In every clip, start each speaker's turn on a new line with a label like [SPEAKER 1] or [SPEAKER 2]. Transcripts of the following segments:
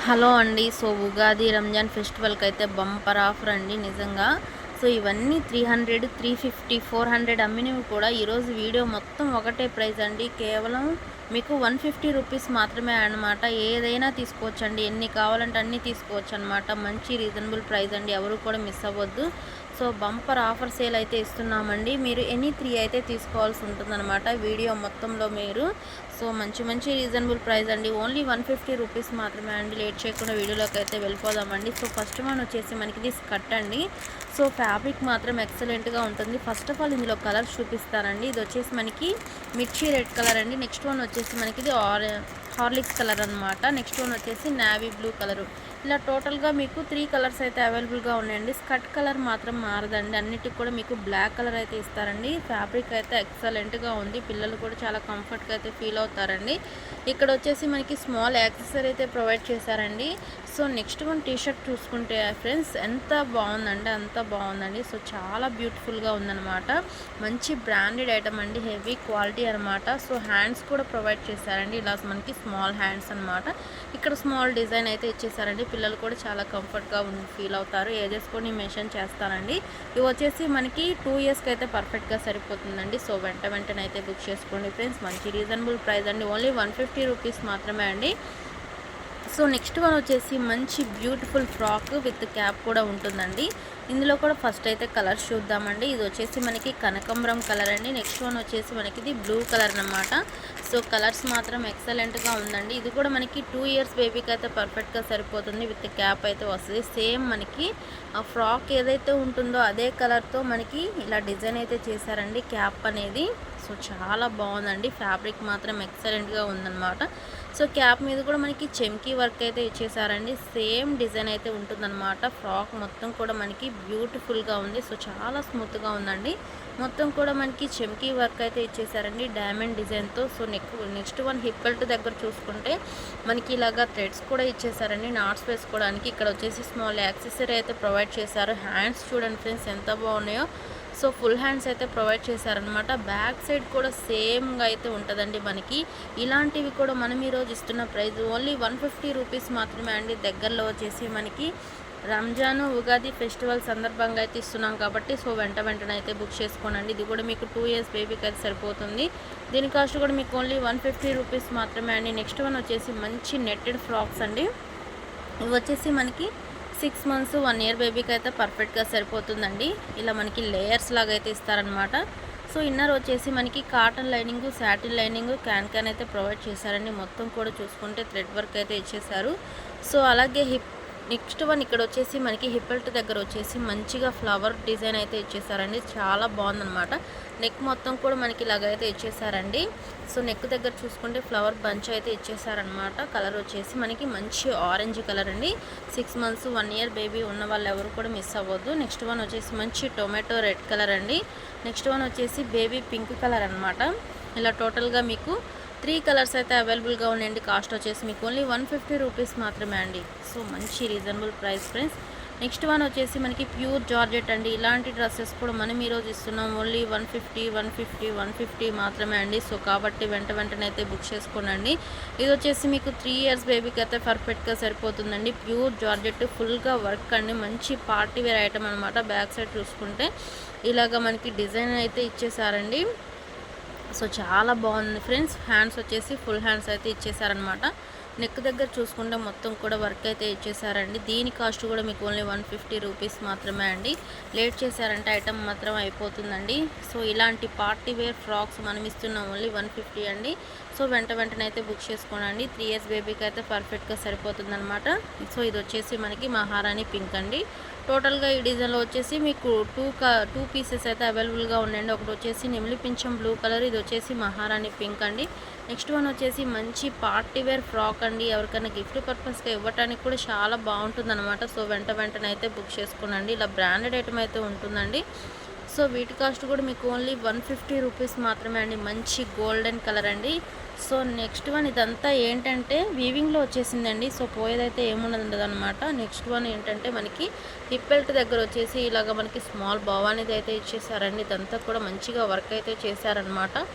[SPEAKER 1] Hello అండి. So Ugadi, Ramzan ఫెస్టివల్‌కి అయితే బంపర్ ఆఫర్ అండి నిజంగా. సో ఇవన్నీ 300, 350, 400 అమ్మినవి కూడా ఈరోజు వీడియో మొత్తం ఒకటే ప్రైస్ అండి. కేవలం మీకు 150 రూపీస్ మాత్రమే అన్నమాట. ఏదైనా తీసుకోవచ్చండి. ఎన్ని కావాలంటే అన్నీ తీసుకోవచ్చనమాట. మంచి రీజనబుల్ ప్రైస్ అండి. ఎవరు కూడా మిస్ అవ్వద్దు. సో బంపర్ ఆఫర్ సేల్ అయితే ఇస్తున్నామండి. మీరు ఎనీ 3 అయితే తీసుకోవాల్సి ఉంటుందన్నమాట వీడియో మొత్తంలో మీరు. సో మంచి రీజనబుల్ ప్రైస్ అండి. ఓన్లీ 150 రూపీస్ మాత్రమే అండి. లేట్ చేయకుండా వీడియోలోకి అయితే వెళ్ళిపోదామండి. సో ఫస్ట్ వన్ వచ్చేసి మనకి ఇది స్కర్ట్ అండి. సో ఫ్యాబ్రిక్ మాత్రం ఎక్సలెంట్గా ఉంటుంది. ఫస్ట్ ఆఫ్ ఆల్ ఇందులో కలర్స్ చూపిస్తానండి. ఇది వచ్చేసి మనకి మిర్చి రెడ్ కలర్ అండి. నెక్స్ట్ వన్ వచ్చేసి మనకి ఇది హార్లిక్స్ కలర్ అనమాట. నెక్స్ట్ వన్ వచ్చేసి నావీ బ్లూ కలరు. ఇలా టోటల్గా మీకు 3 కలర్స్ అయితే అవైలబుల్గా ఉన్నాయండి. స్కర్ట్ కలర్ మాత్రం మారదండి. అన్నిటికి కూడా మీకు బ్లాక్ కలర్ అయితే ఇస్తారండి. ఫ్యాబ్రిక్ అయితే ఎక్సలెంట్గా ఉంది. పిల్లలు కూడా చాలా కంఫర్ట్గా అయితే ఫీల్ అవుతారండి. ఇక్కడ వచ్చేసి మనకి స్మాల్ యాక్సెసరీ అయితే ప్రొవైడ్ చేశారండి. సో నెక్స్ట్ వన్ టీషర్ట్ చూసుకుంటే ఫ్రెండ్స్ ఎంత బాగుందండి, అంత బాగుందండి. సో చాలా బ్యూటిఫుల్గా ఉందన్నమాట. మంచి బ్రాండెడ్ ఐటమ్ అండి, హెవీ క్వాలిటీ అనమాట. సో హ్యాండ్స్ కూడా ప్రొవైడ్ చేశారండి. ఇలా మనకి స్మాల్ హ్యాండ్స్ అనమాట. ఇక్కడ స్మాల్ డిజైన్ అయితే ఇచ్చేసారండి. పిల్లలు కూడా చాలా కంఫర్ట్గా ఫీల్ అవుతారు. ఏజెస్ కూడా నేను మెన్షన్ చేస్తానండి. ఇవి వచ్చేసి మనకి 2 ఇయర్స్కి అయితే పర్ఫెక్ట్గా సరిపోతుందండి. సో వెంటనే అయితే బుక్ చేసుకోండి ఫ్రెండ్స్. మంచి రీజనబుల్ ప్రైస్ అండి. ఓన్లీ 150 రూపీస్ మాత్రమే అండి. సో నెక్స్ట్ వన్ వచ్చేసి మంచి బ్యూటిఫుల్ ఫ్రాక్ విత్ క్యాప్ కూడా ఉంటుందండి. ఇందులో కూడా ఫస్ట్ అయితే కలర్స్ చూద్దామండి. ఇది వచ్చేసి మనకి కనకంబరం కలర్ అండి. నెక్స్ట్ వన్ వచ్చేసి మనకి ఇది బ్లూ కలర్ అన్నమాట. సో కలర్స్ మాత్రం ఎక్సలెంట్గా ఉందండి. ఇది కూడా మనకి 2 ఇయర్స్ బేబీకి అయితే పర్ఫెక్ట్గా సరిపోతుంది. విత్ క్యాప్ అయితే వస్తుంది. సేమ్ మనకి ఆ ఫ్రాక్ ఏదైతే ఉంటుందో అదే కలర్తో మనకి ఇలా డిజైన్ అయితే చేశారండి క్యాప్ అనేది. సో చాలా బాగుందండి. ఫ్యాబ్రిక్ మాత్రం ఎక్సలెంట్గా ఉందన్నమాట. సో క్యాప్ మీద కూడా మనకి చెమ్కీ వర్క్ అయితే ఇచ్చేసారండి. సేమ్ డిజైన్ అయితే ఉంటుందన్నమాట. ఫ్రాక్ మొత్తం కూడా మనకి బ్యూటిఫుల్గా ఉంది. సో చాలా స్మూత్గా ఉందండి. మొత్తం కూడా మనకి చెమ్కీ వర్క్ అయితే ఇచ్చేసారండి డైమండ్ డిజైన్తో. So next one hip belt దగ్గర చూసుకుంటే మనకి ఇలాగా థ్రెడ్స్ కూడా ఇచ్చేసారండి నాట్స్ వేసుకోవడానికి. ఇక్కడ వచ్చేసి స్మాల్ యాక్సెసరీ అయితే ప్రొవైడ్ చేశారు. హ్యాండ్స్ చూడండి ఫ్రెండ్స్ ఎంత బాగున్నాయో. సో ఫుల్ హ్యాండ్స్ అయితే ప్రొవైడ్ చేశారనమాట. బ్యాక్ సైడ్ కూడా సేమ్గా అయితే ఉంటుందండి మనకి. ఇలాంటివి కూడా మనం ఈరోజు ఇస్తున్న ప్రైస్ ఓన్లీ 150 రూపీస్ మాత్రమే అండి. దగ్గరలో వచ్చేసి మనకి రంజాన్ ఉగాది ఫెస్టివల్ సందర్భంగా అయితే ఇస్తున్నాం కాబట్టి సో వెంటనే అయితే బుక్ చేసుకోనండి. ఇది కూడా మీకు 2 ఇయర్స్ బేబీకి అయితే సరిపోతుంది. దీని కాస్ట్ కూడా మీకు ఓన్లీ 150 రూపీస్ మాత్రమే అండి. నెక్స్ట్ వన్ వచ్చేసి మంచి నెట్టెడ్ ఫ్రాక్స్ అండి. ఇవి వచ్చేసి మనకి 6 మంత్స్ 1 ఇయర్ బేబీకి అయితే పర్ఫెక్ట్గా సరిపోతుందండి. ఇలా మనకి లేయర్స్ లాగా అయితే ఇస్తారనమాట. సో ఇన్నర్ వచ్చేసి మనకి cotton lining, satin lining, can అయితే ప్రొవైడ్ చేశారండి. మొత్తం కూడా చూసుకుంటే థ్రెడ్ వర్క్ అయితే ఇచ్చేసారు. సో అలాగే నెక్స్ట్ వన్ ఇక్కడ వచ్చేసి మనకి హిప్ బెల్ట్ దగ్గర వచ్చేసి మంచిగా ఫ్లవర్ డిజైన్ అయితే ఇచ్చేసారండి. చాలా బాగుందన్నమాట. నెక్ మొత్తం కూడా మనకి ఇలాగైతే ఇచ్చేసారండి. సో నెక్ దగ్గర చూసుకుంటే ఫ్లవర్ బంచ్ అయితే ఇచ్చేసారనమాట. కలర్ వచ్చేసి మనకి మంచి ఆరెంజ్ కలర్ అండి. 6 మంత్స్ 1 ఇయర్ బేబీ ఉన్న వాళ్ళు ఎవరు కూడా మిస్ అవ్వద్దు. నెక్స్ట్ వన్ వచ్చేసి మంచి టొమాటో రెడ్ కలర్ అండి. నెక్స్ట్ వన్ వచ్చేసి బేబీ పింక్ కలర్ అనమాట. ఇలా టోటల్గా మీకు 3 కలర్స్ అయితే అవైలబుల్గా ఉన్నాయండి. కాస్ట్ వచ్చేసి మీకు ఓన్లీ 150 రూపీస్ మాత్రమే అండి. సో మంచి reasonable price friends. Next one వచ్చేసి మనకి ప్యూర్ జార్జెట్ అండి. ఇలాంటి డ్రెస్సెస్ కూడా మనం ఈరోజు ఇస్తున్నాం. ఓన్లీ 150 మాత్రమే అండి. సో కాబట్టి వెంటనే అయితే బుక్ చేసుకోనండి. ఇది వచ్చేసి మీకు 3 ఇయర్స్ బేబీకి అయితే పర్ఫెక్ట్గా సరిపోతుందండి. ప్యూర్ జార్జెట్ ఫుల్గా వర్క్ అండి. మంచి పార్టీ వేర్ ఐటమ్ అనమాట. బ్యాక్ సైడ్ చూసుకుంటే ఇలాగ మనకి డిజైన్ అయితే ఇచ్చేసారండి. సో చాలా బాగుంది ఫ్రెండ్స్. హ్యాండ్స్ వచ్చేసి ఫుల్ హ్యాండ్స్ అయితే ఇచ్చేసారనమాట. నెక్ దగ్గర చూసుకుంటే మొత్తం కూడా వర్క్ అయితే ఇచ్చేసారండి. దీని కాస్ట్ కూడా మీకు ఓన్లీ 150 రూపీస్ మాత్రమే అండి. లేట్ చేశారంటే ఐటమ్ మాత్రం అయిపోతుందండి. సో ఇలాంటి పార్టీ వేర్ ఫ్రాక్స్ మనం ఇస్తున్నాం ఓన్లీ 150 అండి. సో వెంటనే అయితే బుక్ చేసుకోనండి. 3 ఇయర్స్ బేబీకి అయితే పర్ఫెక్ట్గా సరిపోతుందన్నమాట. సో ఇది వచ్చేసి మనకి మహారాణి పింక్ అండి. టోటల్గా ఈ డిజైన్లో వచ్చేసి మీకు 2 పీసెస్ అయితే అవైలబుల్గా ఉన్నాయండి. ఒకటి వచ్చేసి నెమిలి పింఛం బ్లూ కలర్, ఇది వచ్చేసి మహారాణి పింక్ అండి. నెక్స్ట్ వన్ వచ్చేసి మంచి పార్టీ వేర్ ఫ్రాక్ అండి. ఎవరికైనా గిఫ్ట్ పర్పస్గా ఇవ్వడానికి కూడా చాలా బాగుంటుందన్నమాట. సో వెంటనే అయితే బుక్ చేసుకోనండి. ఇలా బ్రాండెడ్ ఐటమ్ అయితే ఉంటుందండి. సో వీటి కాస్ట్ కూడా మీకు ఓన్లీ 150 రూపీస్ మాత్రమే అండి. మంచి గోల్డెన్ కలర్ అండి. సో నెక్స్ట్ వన్ ఇదంతా ఏంటంటే వీవింగ్లో వచ్చేసిందండి. సో పోయేదైతే ఏముండదు అనమాట. నెక్స్ట్ వన్ ఏంటంటే మనకి హిప్ బెల్ట్ దగ్గర వచ్చేసి ఇలాగ మనకి స్మాల్ బావ్ అనేది అయితే ఇచ్చేసారండి. ఇదంతా కూడా మంచిగా వర్క్ అయితే చేశారనమాట.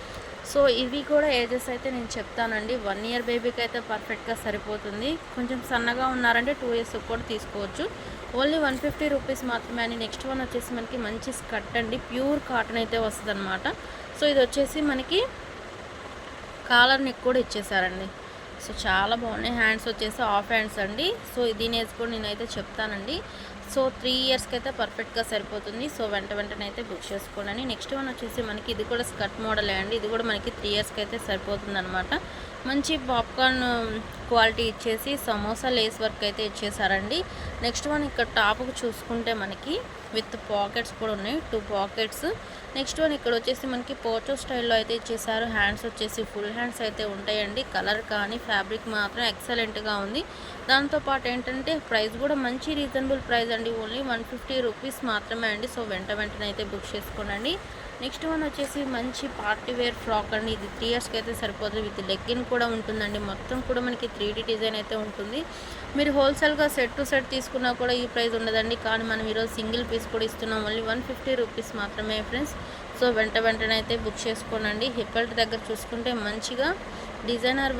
[SPEAKER 1] సో ఇవి కూడా ఏజెస్ అయితే నేను చెప్తానండి. 1 ఇయర్ బేబీకి అయితే పర్ఫెక్ట్గా సరిపోతుంది. కొంచెం సన్నగా ఉన్నారంటే 2 ఇయర్స్ కూడా తీసుకోవచ్చు. ఓన్లీ 150 రూపీస్ మాత్రమే అని. నెక్స్ట్ వన్ వచ్చేసి మనకి మంచి స్కర్ట్ అండి, ప్యూర్ కాటన్ అయితే వస్తుందన్నమాట. సో ఇది వచ్చేసి మనకి కాలర్ నెక్ కూడా ఇచ్చేసారండి. సో చాలా బాగున్నాయి. హ్యాండ్స్ వచ్చేసి హాఫ్ హ్యాండ్స్ అండి. సో దీని ఏజ్ కూడా నేనైతే చెప్తానండి. సో 3 ఇయర్స్కి అయితే పర్ఫెక్ట్గా సరిపోతుంది. సో వెంటనే అయితే బుక్ చేసుకోండి. నెక్స్ట్ వన్ వచ్చేసి మనకి ఇది కూడా స్కర్ట్ మోడలే అండి. ఇది కూడా మనకి 3 ఇయర్స్కి అయితే సరిపోతుంది అనమాట. మంచి పాప్కార్న్ క్వాలిటీ ఇచ్చేసి సమోసా లేస్ వర్క్ అయితే ఇచ్చేసారండి. నెక్స్ట్ వన్ ఇక్కడ టాప్కు చూసుకుంటే మనకి విత్ పాకెట్స్ కూడా ఉన్నాయి, 2 పాకెట్స్. నెక్స్ట్ వన్ ఇక్కడ వచ్చేసి మనకి పోచో స్టైల్లో అయితే ఇచ్చేసారు. హ్యాండ్స్ వచ్చేసి ఫుల్ హ్యాండ్స్ అయితే ఉంటాయండి. కలర్ కానీ ఫ్యాబ్రిక్ మాత్రం ఎక్సలెంట్గా ఉంది. దాంతోపాటు ఏంటంటే ప్రైస్ కూడా మంచి రీజనబుల్ ప్రైస్ అండి. ఓన్లీ 150 రూపీస్ మాత్రమే అండి. సో వెంటనే అయితే బుక్ చేసుకోండి. నెక్స్ట్ వన్ వచ్చేసి మంచి పార్టీ వేర్ ఫ్రాక్ అండి. ఇది 3 ఇయర్స్కి అయితే సరిపోతుంది. విత్ లెగ్గిన్ కూడా ఉంటుందండి. మొత్తం కూడా మనకి 3D డిజైన్ అయితే ఉంటుంది. మీరు హోల్సేల్గా సెట్ టు సెట్ తీసుకున్నా కూడా ఈ ప్రైస్ ఉండదండి. కానీ మనం ఈరోజు సింగిల్ పీస్ కూడా ఇస్తున్నాం. ఓన్లీ 150 రూపీస్ మాత్రమే ఫ్రెండ్స్. సో వెంటనే అయితే బుక్ చేసుకోనండి. హిప్ బెల్ట్ దగ్గర చూసుకుంటే మంచిగా డిజైనర్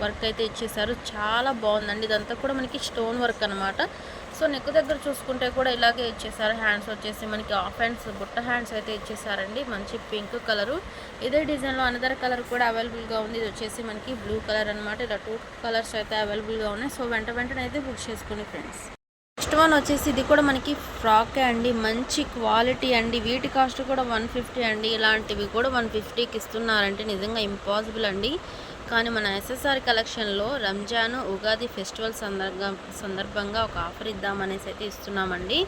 [SPEAKER 1] వర్క్ అయితే ఇచ్చేసారు. చాలా బాగుందండి. ఇదంతా కూడా మనకి స్టోన్ వర్క్ అనమాట. సో నెక్ దగ్గర చూసుకుంటే కూడా ఇలాగే ఇచ్చేసారు. హ్యాండ్స్ వచ్చేసి మనకి హాఫ్ హ్యాండ్స్, బుట్ట హ్యాండ్స్ అయితే ఇచ్చేసారండి. మంచి పింక్ కలరు. ఇదే డిజైన్లో అనదర్ కలర్ కూడా అవైలబుల్గా ఉంది. ఇది వచ్చేసి మనకి బ్లూ కలర్ అనమాట. ఇలా 2 కలర్స్ అయితే అవైలబుల్గా ఉన్నాయి. సో వెంటనే అయితే బుక్ చేసుకోండి ఫ్రెండ్స్. నెక్స్ట్ వన్ వచ్చేసి ఇది కూడా మనకి ఫ్రాకే అండి. మంచి క్వాలిటీ అండి. వీటి కాస్ట్ కూడా 150 అండి. ఇలాంటివి కూడా 150కి ఇస్తున్నారంటే నిజంగా ఇంపాసిబుల్ అండి. కానీ మన ఎస్ఎస్ఆర్ కలెక్షన్లో రంజాన్, ఉగాది ఫెస్టివల్ సందర్భంగా ఒక ఆఫర్ ఇద్దామనేసి అయితే ఇస్తున్నామండి.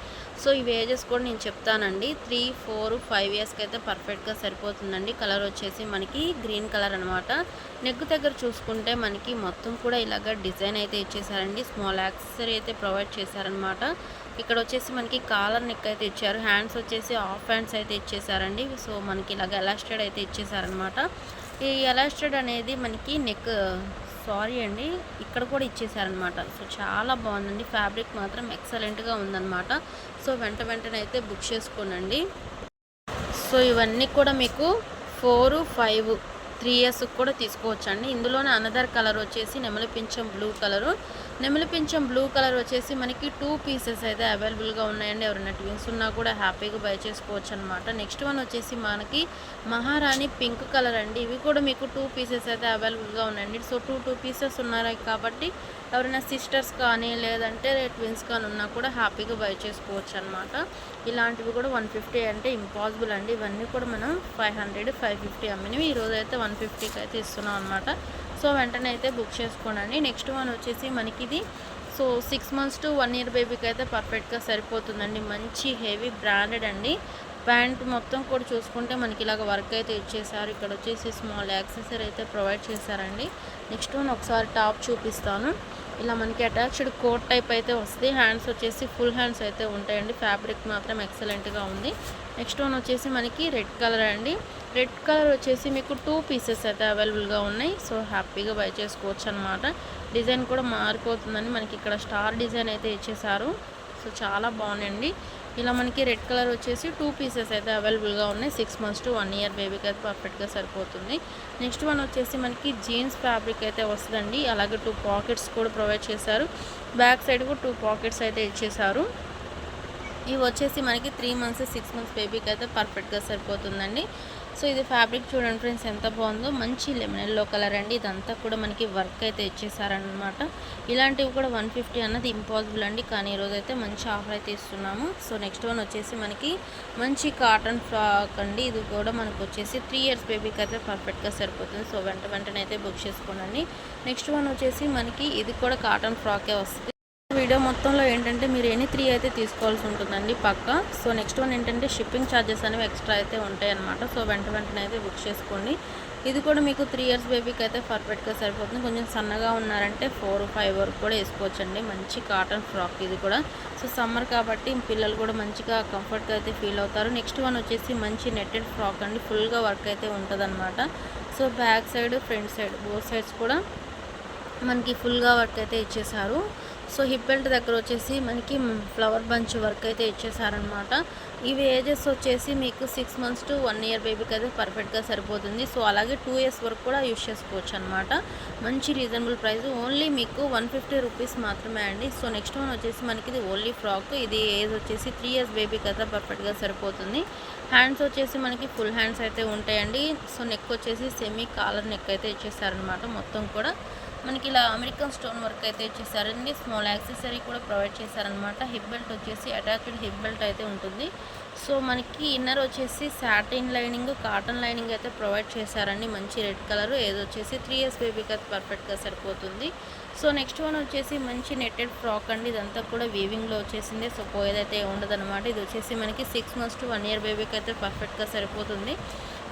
[SPEAKER 1] సో ఈ ఏజెస్ కూడా నేను చెప్తానండి. 3, 4, 5 ఇయర్స్కి అయితే పర్ఫెక్ట్గా సరిపోతుందండి. కలర్ వచ్చేసి మనకి గ్రీన్ కలర్ అనమాట. నెక్ దగ్గర చూసుకుంటే మనకి మొత్తం కూడా ఇలాగ డిజైన్ అయితే ఇచ్చేసారండి. స్మాల్ యాక్సెసరీ అయితే ప్రొవైడ్ చేశారనమాట. ఇక్కడ వచ్చేసి మనకి కాలర్ నెక్ అయితే ఇచ్చారు. హ్యాండ్స్ వచ్చేసి హాఫ్ హ్యాండ్స్ అయితే ఇచ్చేసారండి. సో మనకి ఇలాగ ఎలాస్టెడ్ అయితే ఇచ్చేసారనమాట. ఈ ఎలాస్టెడ్ అనేది మనకి నెక్ అండి ఇక్కడ కూడా ఇచ్చేసారనమాట. సో చాలా బాగుందండి. ఫ్యాబ్రిక్ మాత్రం ఎక్సలెంట్గా ఉందన్నమాట. సో వెంటనే అయితే బుక్ చేసుకోనండి. సో ఇవన్నీ కూడా మీకు 4, 5, 3 ఇయర్స్ కూడా తీసుకోవచ్చండి. ఇందులోనే అనదర్ కలర్ వచ్చేసి నెమలి పింఛం బ్లూ కలరు. నెమలి పింఛం బ్లూ కలర్ వచ్చేసి మనకి 2 పీసెస్ అయితే అవైలబుల్గా ఉన్నాయండి. ఎవరైనా ట్విన్స్ ఉన్నా కూడా హ్యాపీగా బై చేసుకోవచ్చు అనమాట. నెక్స్ట్ వన్ వచ్చేసి మనకి మహారాణి పింక్ కలర్ అండి. ఇవి కూడా మీకు 2 పీసెస్ అయితే అవైలబుల్గా ఉన్నాయండి. సో 2 పీసెస్ ఉన్నాయి కాబట్టి ఎవరైనా సిస్టర్స్ కానీ లేదంటే ట్విన్స్ కానీ ఉన్నా కూడా హ్యాపీగా బై చేసుకోవచ్చు అనమాట. ఇలాంటివి కూడా 150 అంటే ఇంపాసిబుల్ అండి. ఇవన్నీ కూడా మనం 500, 550 అమ్మినవి ఈరోజు అయితే 150కి అయితే ఇస్తున్నాం అనమాట. సో వెంటనే అయితే బుక్ చేసుకోండి. నెక్స్ట్ వన్ వచ్చేసి మనకి ఇది 6 months to 1 year బేబీకి అయితే పర్ఫెక్ట్గా సరిపోతుందండి. మంచి హెవీ బ్రాండెడ్ అండి. ప్యాంట్ మొత్తం కూడా చూసుకుంటే మనకి ఇలాగ వర్క్ అయితే ఇచ్చేసారు. ఇక్కడ వచ్చేసి స్మాల్ యాక్సెసరీ అయితే ప్రొవైడ్ చేశారండి. నెక్స్ట్ వన్ ఒకసారి టాప్ చూపిస్తాను. ఇలా మనకి అటాచ్డ్ కోట్ టైప్ అయితే వస్తుంది. హ్యాండ్స్ వచ్చేసి ఫుల్ హ్యాండ్స్ అయితే ఉంటాయండి. ఫ్యాబ్రిక్ మాత్రం ఎక్సలెంట్గా ఉంది. నెక్స్ట్ వన్ వచ్చేసి మనకి రెడ్ కలర్ అండి. రెడ్ కలర్ వచ్చేసి మీకు 2 పీసెస్ అయితే అవైలబుల్గా ఉన్నాయి. సో హ్యాపీగా బై చేసుకోవచ్చు అనమాట. డిజైన్ కూడా మారిపోతుందని మనకి ఇక్కడ స్టార్ డిజైన్ అయితే ఇచ్చేసారు. సో చాలా బాగున్నాయండి. ఇలా మనకి రెడ్ కలర్ వచ్చేసి 2 పీసెస్ అయితే అవైలబుల్గా ఉన్నాయి. 6 months to 1 year బేబీకి అయితే పర్ఫెక్ట్గా సరిపోతుంది. నెక్స్ట్ వన్ వచ్చేసి మనకి జీన్స్ ఫ్యాబ్రిక్ అయితే వస్తుందండి. అలాగే 2 పాకెట్స్ కూడా ప్రొవైడ్ చేశారు. బ్యాక్ సైడ్ కూడా 2 పాకెట్స్ అయితే ఇచ్చేసారు. ఇవి వచ్చేసి మనకి 3 months, 6 months బేబీకి అయితే పర్ఫెక్ట్గా సరిపోతుందండి. సో ఇది ఫ్యాబ్రిక్ చూడండి ఫ్రెండ్స్ ఎంత బాగుందో. మంచి లెమన్ ఎల్లో కలర్ అండి. ఇదంతా కూడా మనకి వర్క్ అయితే ఇచ్చేసారనమాట. ఇలాంటివి కూడా 150 అన్నది ఇంపాసిబుల్ అండి. కానీ ఈరోజు అయితే మంచి ఆఫర్ అయితే ఇస్తున్నాము. సో నెక్స్ట్ వన్ వచ్చేసి మనకి మంచి కాటన్ ఫ్రాక్ అండి. ఇది కూడా మనకు వచ్చేసి 3 years బేబీకి అయితే పర్ఫెక్ట్గా సరిపోతుంది. సో వెంటనే అయితే బుక్ చేసుకోండి. నెక్స్ట్ వన్ వచ్చేసి మనకి ఇది కూడా కాటన్ ఫ్రాకే వస్తుంది. వీడియో మొత్తంలో ఏంటంటే మీరు ఎనీ 3 అయితే తీసుకోవాల్సి ఉంటుందండి పక్కా. సో నెక్స్ట్ వన్ ఏంటంటే షిప్పింగ్ ఛార్జెస్ అనేవి ఎక్స్ట్రా అయితే ఉంటాయి అన్నమాట. సో వెంటనే అయితే బుక్ చేసుకోండి. ఇది కూడా మీకు 3 years బేబీకి అయితే పర్ఫెక్ట్గా సరిపోతుంది. కొంచెం సన్నగా ఉన్నారంటే 4, 5 వరకు కూడా వేసుకోవచ్చండి. మంచి కాటన్ ఫ్రాక్ ఇది కూడా. సో సమ్మర్ కాబట్టి పిల్లలు కూడా మంచిగా కంఫర్ట్గా అయితే ఫీల్ అవుతారు. నెక్స్ట్ వన్ వచ్చేసి మంచి నెట్టెడ్ ఫ్రాక్ అండి. ఫుల్గా వర్క్ అయితే ఉంటుంది. So back side, front side both sides కూడా మనకి ఫుల్గా వర్క్ అయితే ఇచ్చేసారు. సో హిప్ బెల్ట్ దగ్గర వచ్చేసి మనకి ఫ్లవర్ బంచ్ వర్క్ అయితే ఇచ్చేసారనమాట. ఇవి ఏజెస్ వచ్చేసి మీకు 6 మంత్స్ టు 1 ఇయర్ బేబీకి అయితే పర్ఫెక్ట్గా సరిపోతుంది. సో అలాగే 2 ఇయర్స్ వరకు కూడా యూస్ చేసుకోవచ్చు అనమాట. మంచి రీజనబుల్ ప్రైస్, ఓన్లీ మీకు 150 రూపీస్ మాత్రమే అండి. సో నెక్స్ట్ వన్ వచ్చేసి మనకి ఇది ఓన్లీ ఫ్రాక్. ఇది ఏజ్ వచ్చేసి 3 ఇయర్స్ బేబీకి అయితే పర్ఫెక్ట్గా సరిపోతుంది. హ్యాండ్స్ వచ్చేసి మనకి ఫుల్ హ్యాండ్స్ అయితే ఉంటాయండి. సో నెక్ వచ్చేసి సెమీ కాలర్ నెక్ అయితే ఇచ్చేసారనమాట. మొత్తం కూడా మనకి ఇలా అమెరికన్ స్టోన్ వర్క్ అయితే ఇచ్చేసారండి. స్మాల్ యాక్సెసరీ కూడా ప్రొవైడ్ చేశారనమాట. హిప్ బెల్ట్ వచ్చేసి అటాచ్డ్ హిప్ బెల్ట్ అయితే ఉంటుంది. సో మనకి ఇన్నర్ వచ్చేసి సాటిన్ లైనింగ్, కాటన్ లైనింగ్ అయితే ప్రొవైడ్ చేశారండి. మంచి రెడ్ కలర్, ఏది వచ్చేసి 3 ఇయర్స్ బేబీకి అయితే పర్ఫెక్ట్గా సరిపోతుంది. సో నెక్స్ట్ వన్ వచ్చేసి మంచి నెట్టెడ్ ఫ్రాక్ అండి. ఇదంతా కూడా వీవింగ్లో వచ్చేసింది. సో పోయేదైతే ఉండదన్నమాట. ఇది వచ్చేసి మనకి 6 మంత్స్ టు 1 ఇయర్ బేబీకి అయితే పర్ఫెక్ట్గా సరిపోతుంది.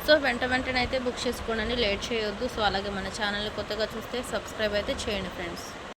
[SPEAKER 1] సో వెంటనే అయితే బుక్ చేసుకోండి, లేట్ చేయొద్దు. సో అలాగే మన ఛానల్ని కొత్తగా చూస్తే సబ్స్క్రైబ్ అయితే చేయండి ఫ్రెండ్స్.